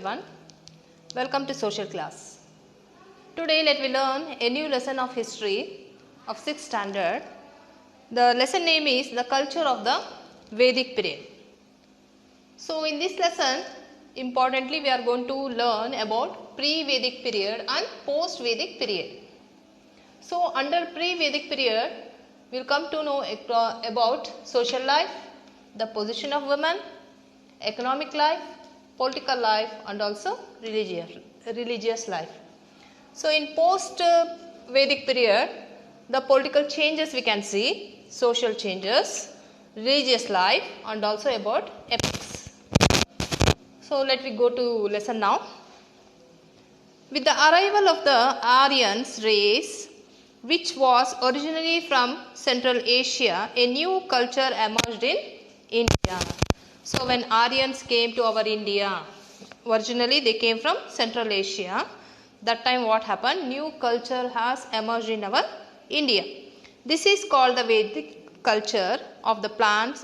everyone. Welcome to social class. Today let me learn a new lesson of history of 6th standard. The lesson name is the culture of the Vedic period. So in this lesson, importantly we are going to learn about pre-Vedic period and post-Vedic period. So under pre-Vedic period, we will come to know about social life, the position of women, economic life, political life and also religious life. So in post-Vedic period, the political changes we can see, social changes, religious life and also about epics. So let me go to lesson now. With the arrival of the Aryans race, which was originally from Central Asia, a new culture emerged in India. So when Aryans came to our India, originally they came from Central Asia. That time what happened? New culture has emerged in our India. This is called the Vedic culture of the plains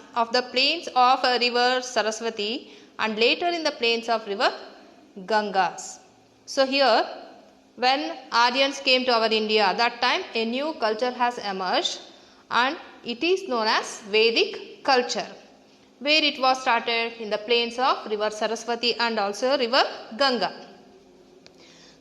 of a river Saraswati and later in the plains of river Gangas. So here when Aryans came to our India, that time a new culture has emerged and it is known as Vedic culture, where it was started in the plains of river Saraswati and also river Ganga.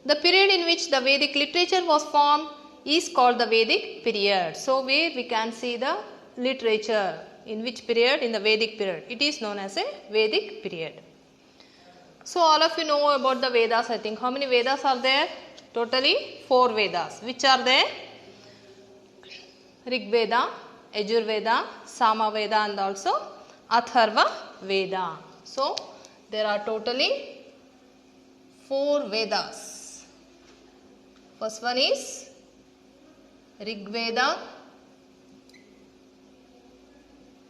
The period in which the Vedic literature was formed is called the Vedic period. So where we can see the literature, in which period? In the Vedic period. It is known as a Vedic period. So all of you know about the Vedas, I think. How many Vedas are there? Totally 4 Vedas. Which are there? Rig Veda, Yajur Veda, Sama Veda and also Atharva Veda. So there are totally 4 Vedas. First one is Rig Veda,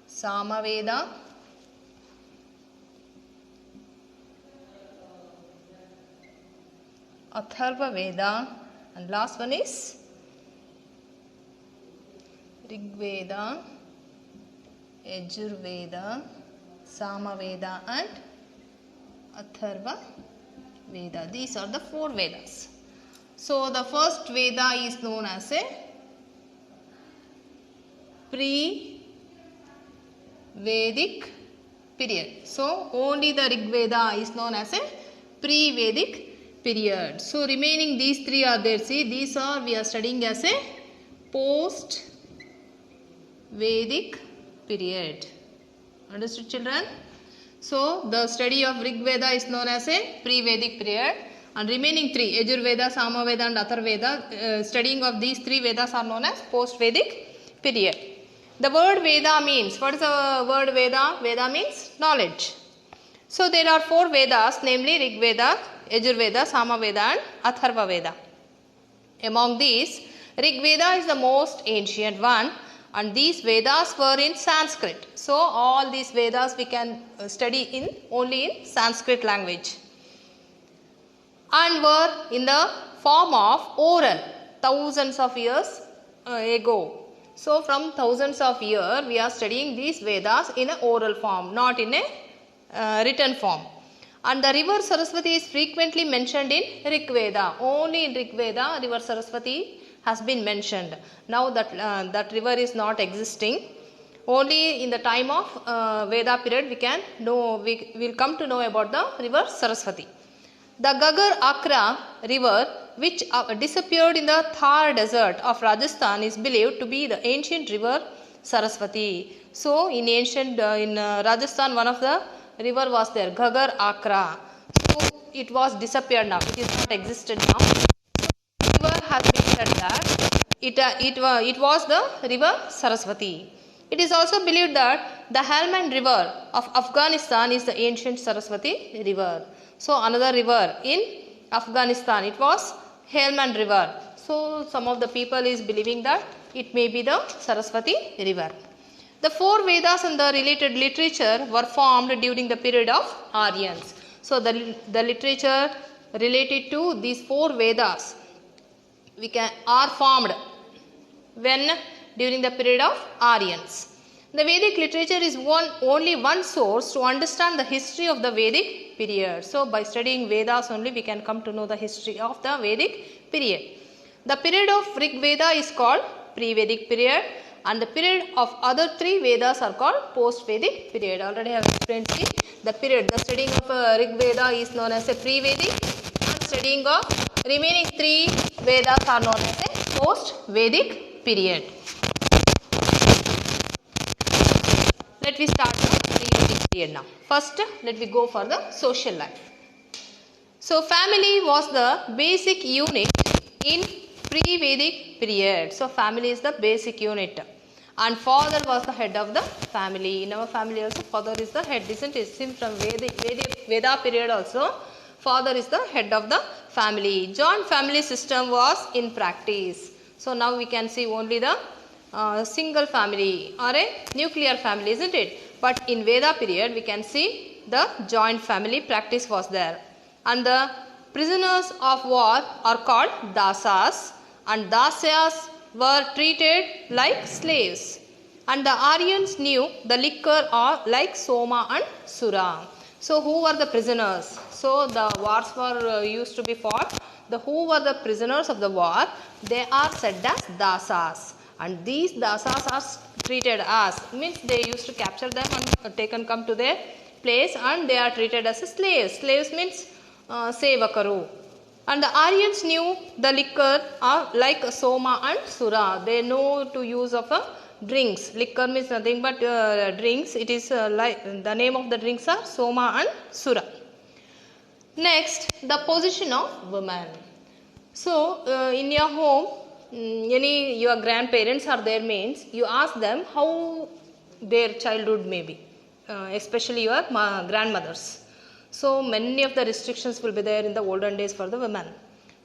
Sama Veda, Atharva Veda and last one is Rig Veda, Yajur Veda, Sama Veda and Atharva Veda. These are the 4 Vedas. So the first Veda is known as a pre-Vedic period. So only the Rig Veda is known as a pre-Vedic period. So remaining these 3 are there. See, these are we are studying as a post-Vedic period. Understood, children? So the study of Rig Veda is known as a pre-Vedic period and remaining 3 Yajur Veda, Sama Veda and Atharva Veda, studying of these 3 Vedas are known as post-Vedic period. The word Veda means, what is the word Veda? Veda means knowledge. So there are 4 Vedas, namely Rig Veda, Yajur Veda, Sama Veda and Atharva Veda. Among these, Rig Veda is the most ancient one and these Vedas were in Sanskrit. So all these Vedas we can study only in Sanskrit language and were in the form of oral thousands of years ago. So from thousands of years we are studying these Vedas in an oral form, not in a written form. And the river Saraswati is frequently mentioned in Rig Veda. Only in Rig Veda, river Saraswati has been mentioned. Now that river is not existing. Only in the time of Veda period we will come to know about the river Saraswati. The Ghaggar Akra river, which disappeared in the Thar desert of Rajasthan, is believed to be the ancient river Saraswati. So in Rajasthan, one of the river was there, Ghaggar Akra. So it was disappeared now. It is not existed now. The river has been said that it was the river Saraswati. It is also believed that the Helmand river of Afghanistan is the ancient Saraswati river. So another river in Afghanistan, it was Helmand river. So some of the people is believing that it may be the Saraswati river. The 4 Vedas and the related literature were formed during the period of Aryans. So the literature related to these 4 Vedas are formed when during the period of Aryans. The Vedic literature is only one source to understand the history of the Vedic period. So by studying Vedas only we can come to know the history of the Vedic period. The period of Rig Veda is called pre-Vedic period, and the period of other three Vedas are called post-Vedic period. Already I have explained the period. The studying of Rig Veda is known as a pre-Vedic, and studying of remaining three Vedas are known as a post-Vedic period. Let me start the pre-Vedic period now. First, let me go for the social life. So family was the basic unit in pre-Vedic period. So family is the basic unit, and father was the head of the family. In our family also father is the head, isn't it? Since from Veda period also father is the head of the family. Joint family system was in practice. So now we can see only the single family or a nuclear family, isn't it? But in Veda period we can see the joint family practice was there. And the prisoners of war are called dasas, and dasyas were treated like slaves. And the Aryans knew the liquor are like soma and sura. So who were the prisoners? So the wars were used to be fought. Who were the prisoners of the war? They are said as dasas. And these dasas are treated as, means they used to capture them and take and come to their place, and they are treated as slaves. Slaves means sevakaru. And the Aryans knew the liquor are like soma and sura. They know to use of drinks. Liquor means nothing but drinks. It is like the name of the drinks are soma and sura. Next, the position of women. So in your home, your grandparents are there, means you ask them how their childhood may be, especially your grandmothers. So many of the restrictions will be there in the olden days for the women.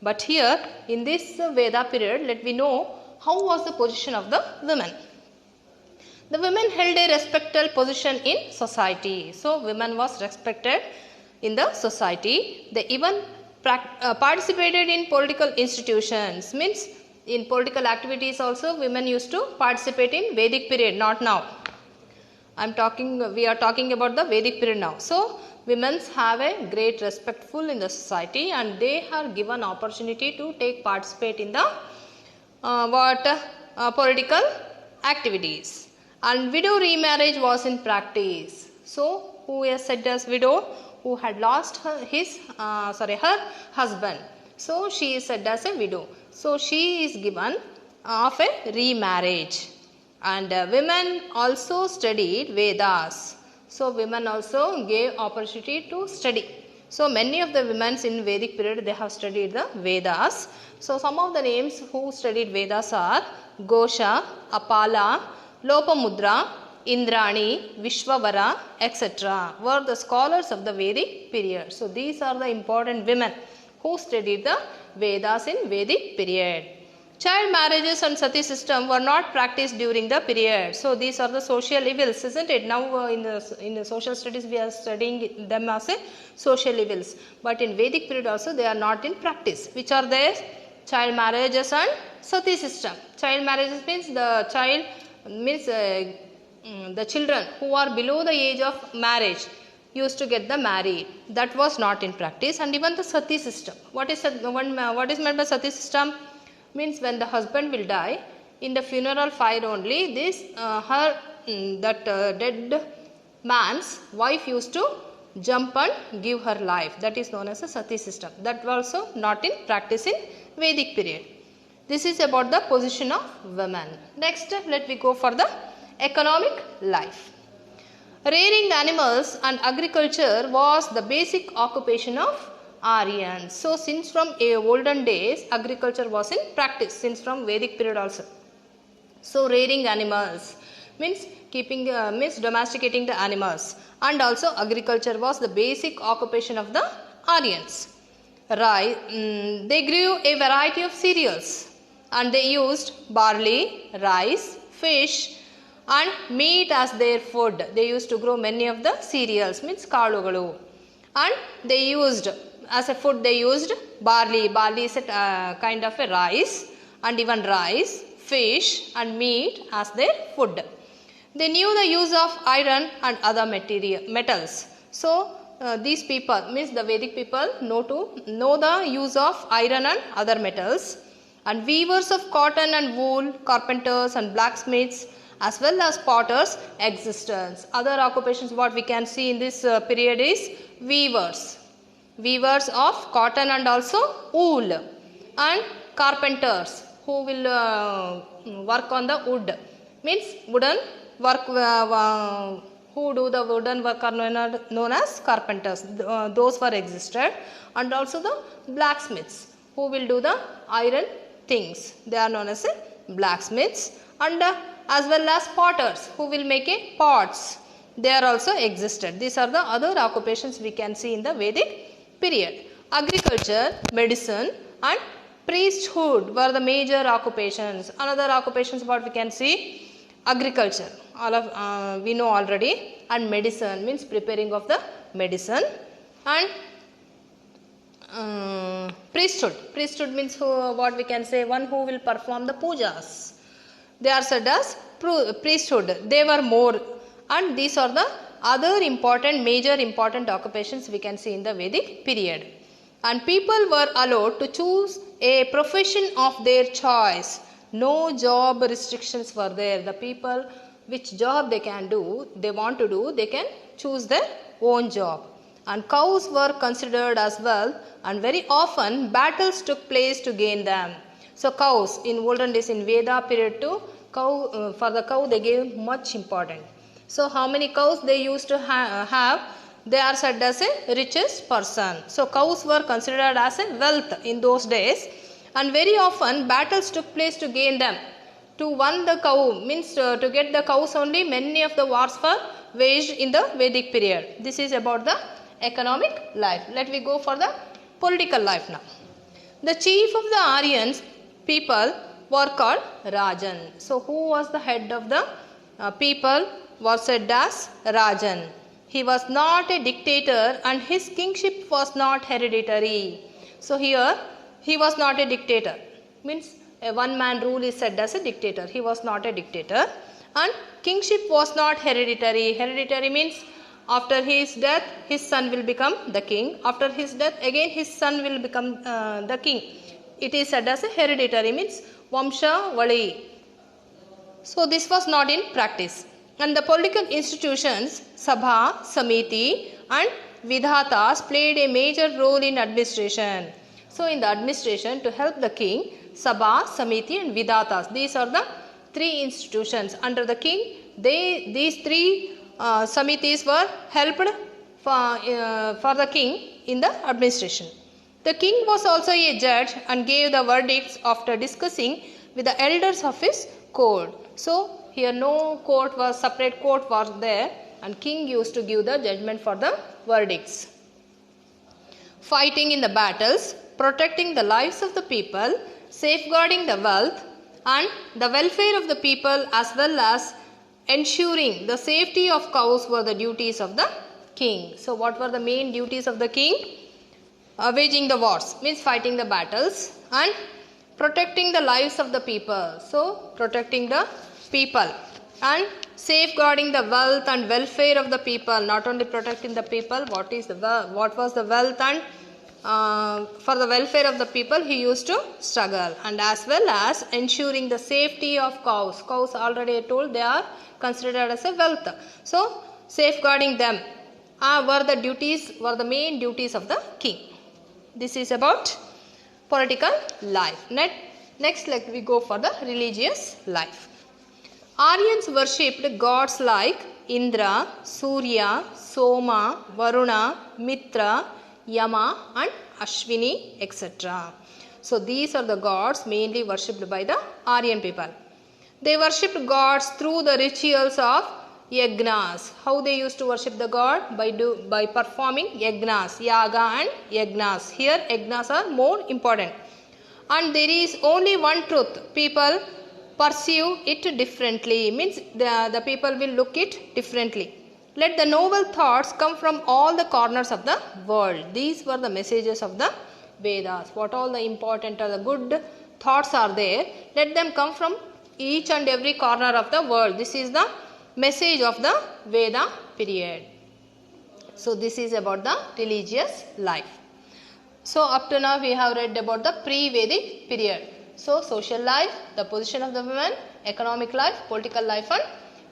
But here in this Veda period, let me know how was the position of the women. The women held a respected position in society. So women was respected in the society. They even participated in political institutions, means in political activities also women used to participate in Vedic period, not now. We are talking about the Vedic period now. So women have a great respectful in the society, and they are given opportunity to participate in the political activities. And widow remarriage was in practice. So who is said as widow? Who had lost her husband. So she is said as a widow. So she is given of a remarriage. And women also studied Vedas. So women also gave opportunity to study. So many of the women in Vedic period, they have studied the Vedas. So some of the names who studied Vedas are Gosha, Apala, Lopamudra, Indrani, Vishwavara, etc. were the scholars of the Vedic period. So these are the important women who studied the Vedas in Vedic period. Child marriages and sati system were not practiced during the period. So these are the social evils, isn't it? Now in the social studies we are studying them as a social evils. But in Vedic period also they are not in practice. Which are there? Child marriages and sati system. Child marriages means the child means the children who are below the age of marriage used to get the married. That was not in practice. And even the sati system. What is meant by sati system? Means when the husband will die, in the funeral fire only this dead man's wife used to jump and give her life. That is known as a sati system. That was also not in practice in Vedic period. This is about the position of women. Next, let me go for the economic life. Rearing animals and agriculture was the basic occupation of Aryans. So since from olden days agriculture was in practice, since from Vedic period also. So rearing animals means domesticating the animals, and also agriculture was the basic occupation of the Aryans. They grew a variety of cereals, and they used barley, rice, fish and meat as their food. They used to grow many of the cereals, means kalugalu, and they used as a food they used barley. Barley is a kind of a rice, and even rice, fish and meat as their food. They knew the use of iron and other metals. So these people means the Vedic people know the use of iron and other metals, and weavers of cotton and wool, carpenters and blacksmiths, as well as potters existence. Other occupations what we can see in this period is weavers of cotton and also wool, and carpenters who will work on the wood, means wooden work, who do the wooden work are known as carpenters. Those were existed, and also the blacksmiths who will do the iron things, they are known as blacksmiths, and as well as potters who will make pots, they are also existed. These are the other occupations we can see in the Vedic period. Agriculture, medicine and priesthood were the major occupations. Another occupations what we can see, agriculture, all of we know already, and medicine means preparing of the medicine, and priesthood means what we can say, one who will perform the pujas, they are said as priesthood. They were more, and these are the other major important occupations we can see in the Vedic period. And people were allowed to choose a profession of their choice. No job restrictions were there. The people, which job they can do, they want to do, they can choose their own job. And cows were considered as well, and very often battles took place to gain them. So cows in olden days, in Veda period too, for the cow they gave much importance. So how many cows they used to have, they are said as a richest person. So cows were considered as a wealth in those days, and very often battles took place to gain them. To win the cow means to get the cows only, many of the wars were waged in the Vedic period. This is about the economic life. Let me go for the political life now. The chief of the Aryans people were called Rajan. So who was the head of the people was said as Rajan. He was not a dictator, and his kingship was not hereditary. So here he was not a dictator, means a one man rule is said as a dictator. He was not a dictator, and kingship was not hereditary. Hereditary means after his death his son will become the king, after his death again his son will become the king. It is said as a hereditary, means Vamsha Vali. So this was not in practice. And the political institutions, Sabha, Samiti and Vidhatas played a major role in administration. So in the administration, to help the king, Sabha, Samiti and Vidhatas, these are the three institutions under the king. These three samitis were helped for the king in the administration. The king was also a judge and gave the verdicts after discussing with the elders of his court. So here no court was, separate court was there, and king used to give the judgment for the verdicts. Fighting in the battles, protecting the lives of the people, safeguarding the wealth and the welfare of the people, as well as ensuring the safety of cows were the duties of the king. So what were the main duties of the king? Waging the wars, means fighting the battles, and protecting the lives of the people. So protecting the people and safeguarding the wealth and welfare of the people. Not only protecting the people, what was the wealth, and for the welfare of the people he used to struggle, and as well as ensuring the safety of cows. Cows, already I told, they are considered as a wealth. So safeguarding them were the main duties of the king. This is about political life. Next let we go for the religious life. Aryans worshipped gods like Indra, Surya, Soma, Varuna, Mitra, Yama and Ashwini, etc. So these are the gods mainly worshipped by the Aryan people. They worshipped gods through the rituals of yagnas. How they used to worship the god? By performing yagnas, yaga and yagnas. Here yagnas are more important. And there is only one truth. People pursue it differently, means the people will look it differently. Let the noble thoughts come from all the corners of the world. These were the messages of the Vedas. What all the important or the good thoughts are there, let them come from each and every corner of the world. This is the message of the Veda period. So this is about the religious life. So up to now we have read about the pre-Vedic period. So social life, the position of the women, economic life, political life and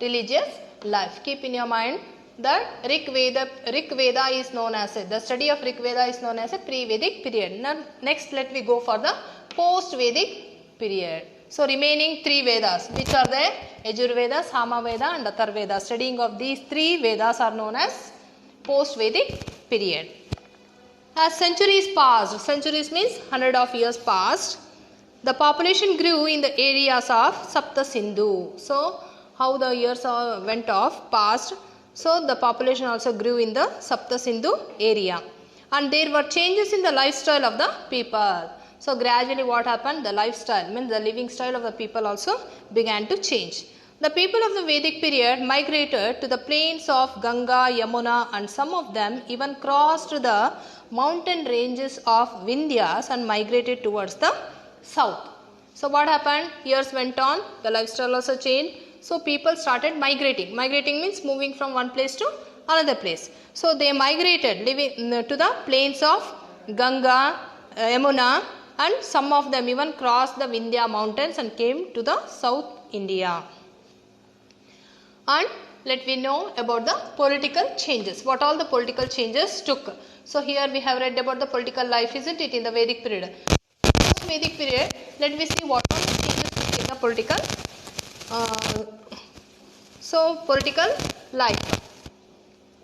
religious life. Keep in your mind that Rig Veda is known as the study of Rig Veda is known as a pre-Vedic period. Now next let me go for the post-Vedic period. So remaining 3 Vedas, which are there? Yajurveda, Samaveda and Atharveda. Studying of these 3 Vedas are known as post-Vedic period. As centuries passed, centuries means 100 of years passed, the population grew in the areas of Sapta Sindhu. So how the years went off, passed, so the population also grew in the Sapta Sindhu area. And there were changes in the lifestyle of the people. So gradually what happened? The lifestyle, means the living style of the people also began to change. The people of the Vedic period migrated to the plains of Ganga, Yamuna and some of them even crossed the mountain ranges of Vindhyas and migrated towards the south. So what happened? Years went on, the lifestyle also changed. So people started migrating. Migrating means moving from one place to another place. So they migrated living to the plains of Ganga, Yamuna and some of them even crossed the Vindhya mountains and came to the South India. And let me know about the political changes. What all the political changes took. So here we have read about the political life, isn't it, in the Vedic period. Post-Vedic period, let me see what all the changes took in the political. Political life.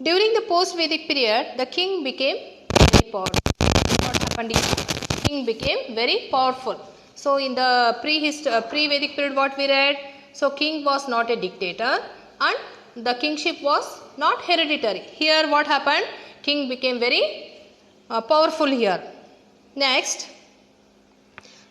During the post-Vedic period, the king became very powerful. What happened here? King became very powerful. So in the pre-Vedic period what we read, so king was not a dictator and the kingship was not hereditary. Here what happened? King became very powerful here. Next,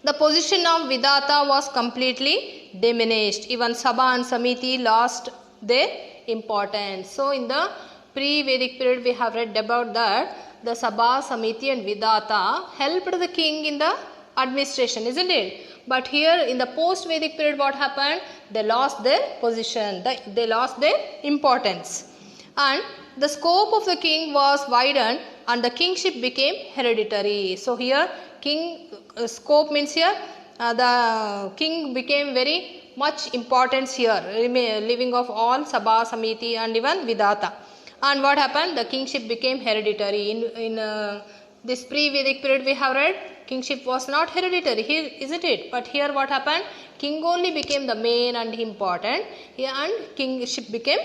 the position of Vidata was completely diminished. Even Sabha and Samiti lost their importance. So in the pre-Vedic period we have read about that. The Sabha, Samiti and Vidata helped the king in the administration, isn't it? But here in the post-Vedic period what happened? They lost their position, they lost their importance. And the scope of the king was widened and the kingship became hereditary. So here king scope means here the king became very much importance here, living of all Sabha, Samiti and even Vidata. And what happened? The kingship became hereditary. In this pre-Vedic period we have read, kingship was not hereditary, here isn't it? But here what happened? King only became the main and important here and kingship became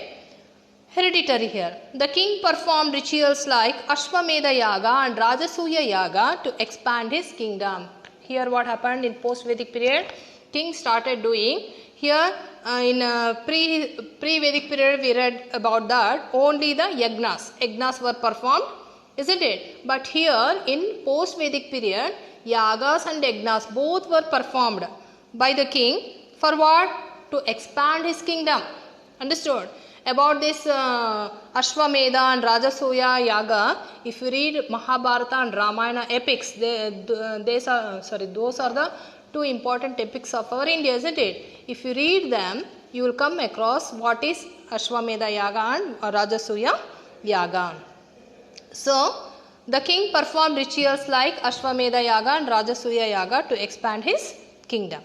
hereditary here. The king performed rituals like Ashwamedha Yaga and Rajasuya Yaga to expand his kingdom. Here what happened in post-Vedic period? King started doing. Here in pre-Vedic period we read about that only the yagnas were performed, isn't it? But here in post-Vedic period, yagas and yagnas both were performed by the king for what? To expand his kingdom. Understood? About this Ashwamedha and Rajasuya Yaga, if you read Mahabharata and Ramayana epics, those are the 2 important epics of our India, isn't it? If you read them, you will come across what is Ashwamedha Yaga and Rajasuya Yaga. So, the king performed rituals like Ashwamedha Yaga and Rajasuya Yaga to expand his kingdom.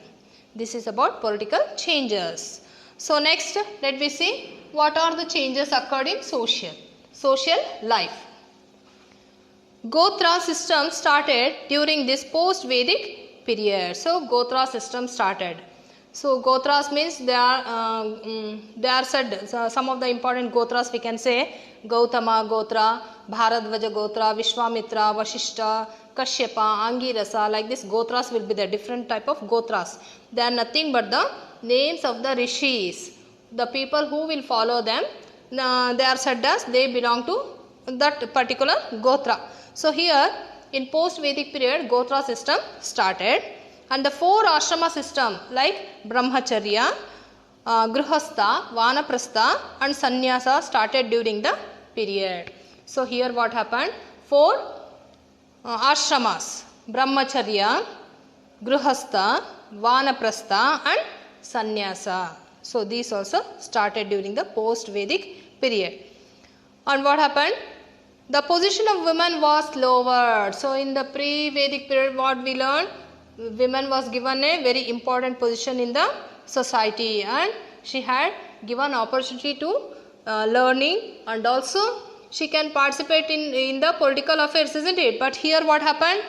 This is about political changes. So, next let me see what are the changes occurred in social life. Gotra system started during this post-Vedic period. So, Gotra system started. So, Gotras means they are said, some of the important Gotras we can say, Gautama Gotra, Bharadvaja Gotra, Vishwamitra, Vashishta, Kashyapa, Angirasa, like this Gotras will be the different type of Gotras. They are nothing but the names of the Rishis. The people who will follow them, they are said as they belong to that particular Gotra. So, here in post-Vedic period, Gotra system started. And the 4 ashrama system like Brahmacharya, Grihastha, Vanaprastha and Sannyasa started during the period. So here what happened? 4 ashramas, Brahmacharya, Grihastha, Vanaprastha and Sannyasa. So these also started during the post-Vedic period. And what happened? The position of women was lowered. So in the pre-Vedic period, what we learned, women was given a very important position in the society, and she had given opportunity to learning, and also she can participate in the political affairs, isn't it? But here what happened?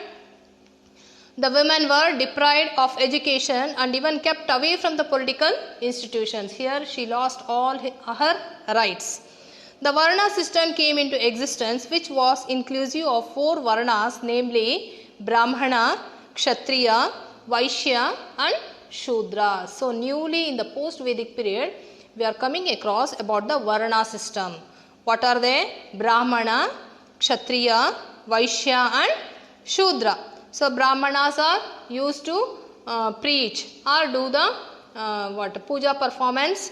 The women were deprived of education and even kept away from the political institutions. Here she lost all her rights. The Varna system came into existence, which was inclusive of 4 Varnas, namely Brahmana, Kshatriya, Vaishya and Shudra. So newly in the post-Vedic period, we are coming across about the Varna system. What are they? Brahmana, Kshatriya, Vaishya and Shudra. So Brahmanas are used to preach or do the puja performance.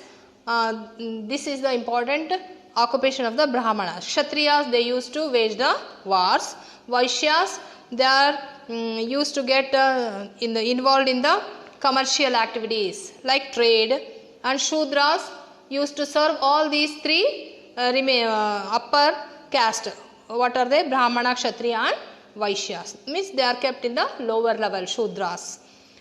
This is the important occupation of the Brahmanas. Kshatriyas, they used to wage the wars. Vaishyas, they are used to get involved in the commercial activities like trade, and Shudras used to serve all these 3 upper caste. What are they? Brahmana, Kshatriya and Vaishyas. Means they are kept in the lower level, Shudras.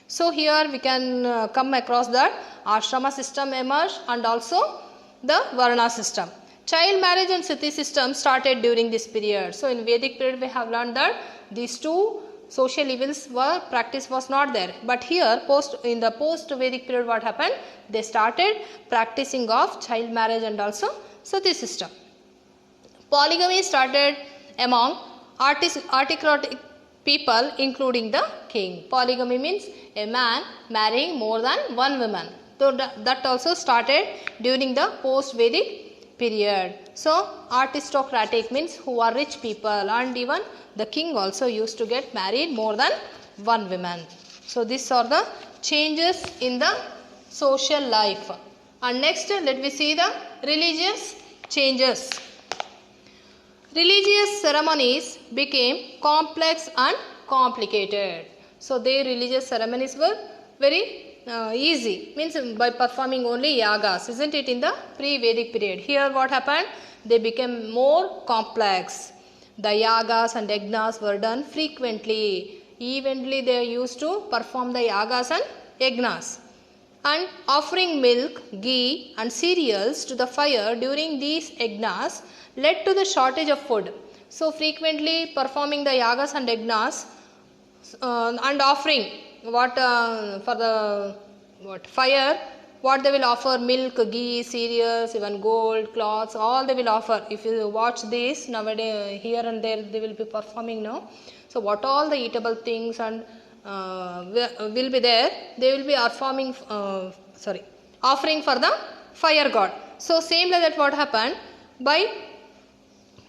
So here we can come across that ashrama system emerged and also the Varna system. Child marriage and sati system started during this period. So in Vedic period we have learned that these 2 social evils practice was not there. But here in the post Vedic period, what happened? They started practicing of child marriage and also sati system. Polygamy started among aristocratic people, including the king. Polygamy means a man marrying more than 1 woman. So that also started during the post-Vedic period. So aristocratic means who are rich people, and even the king also used to get married more than 1 woman. So these are the changes in the social life. And next let me see the religious changes. Religious ceremonies became complex and complicated. So their religious ceremonies were very easy, means by performing only yagas, isn't it, in the pre-Vedic period. Here what happened? They became more complex. The yagas and yagnas were done frequently. Evenly they used to perform the yagas and yagnas. And offering milk, ghee and cereals to the fire during these yagnas led to the shortage of food. So frequently performing the yagas and yagnas and offering for the fire, what they will offer: milk, ghee, cereals, even gold, cloths, all they will offer. If you watch this nowadays, here and there they will be performing now. So what all the eatable things and will be there, they will be offering for the fire god. So same like that, what happened? By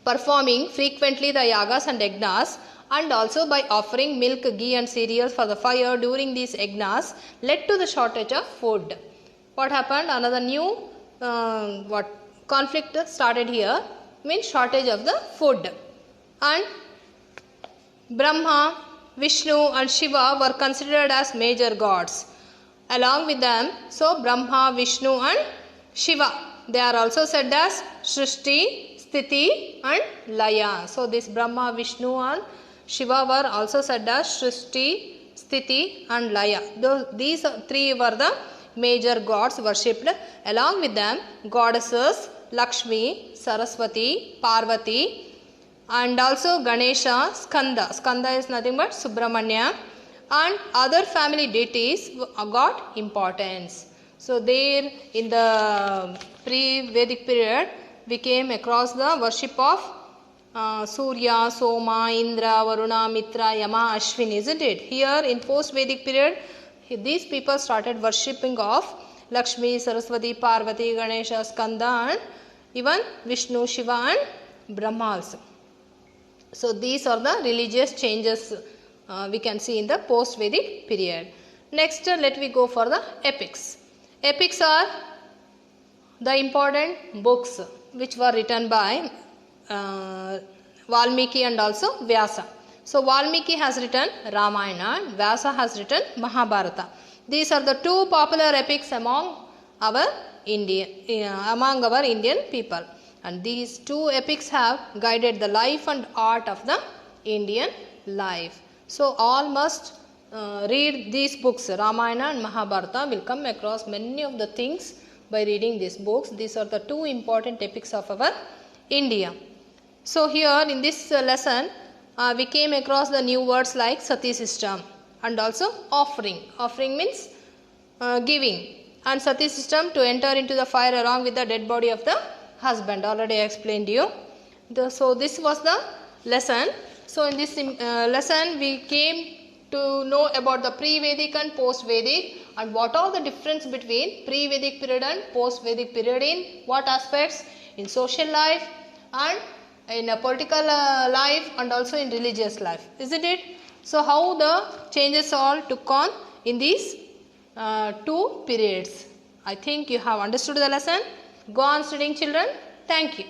performing frequently the yagas and yagnas, and also by offering milk, ghee and cereals for the fire during these yagnas, led to the shortage of food. What happened? Another new conflict started here, means shortage of the food. And Brahma, Vishnu and Shiva were considered as major gods. Along with them, so Brahma, Vishnu and Shiva, they are also said as Srishti, Sthiti and Laya. So this Brahma, Vishnu and Shiva were also said as Srishti, Sthiti and Laya. These 3 were the major gods worshipped. Along with them, goddesses Lakshmi, Saraswati, Parvati and also Ganesha, Skanda. Skanda is nothing but Subramanya, and other family deities got importance. So there in the pre-Vedic period, we came across the worship of Surya, Soma, Indra, Varuna, Mitra, Yama, Ashwin, isn't it? Here in post-Vedic period, these people started worshipping of Lakshmi, Saraswati, Parvati, Ganesha, Skanda and even Vishnu, Shiva and Brahma also. So these are the religious changes we can see in the post-Vedic period. Next let me go for the epics. Epics are the important books which were written by Valmiki and also Vyasa. So Valmiki has written Ramayana and Vyasa has written Mahabharata. These are the 2 popular epics among our Indian people. and these two epics have guided the life and art of the Indian life. So all must read these books. Ramayana and Mahabharata will come across many of the things by reading these books. These are the two important epics of our India. So here in this lesson we came across the new words like sati system and also offering. Offering means giving, and sati system to enter into the fire along with the dead body of the husband. Already I explained you. So this was the lesson. So in this lesson we came to know about the pre-Vedic and post-Vedic and what are the difference between pre-Vedic period and post-Vedic period in what aspects, in social life and in a political life and also in religious life, isn't it? So how the changes all took on in these two periods. I think you have understood the lesson. Go on studying, children. Thank you.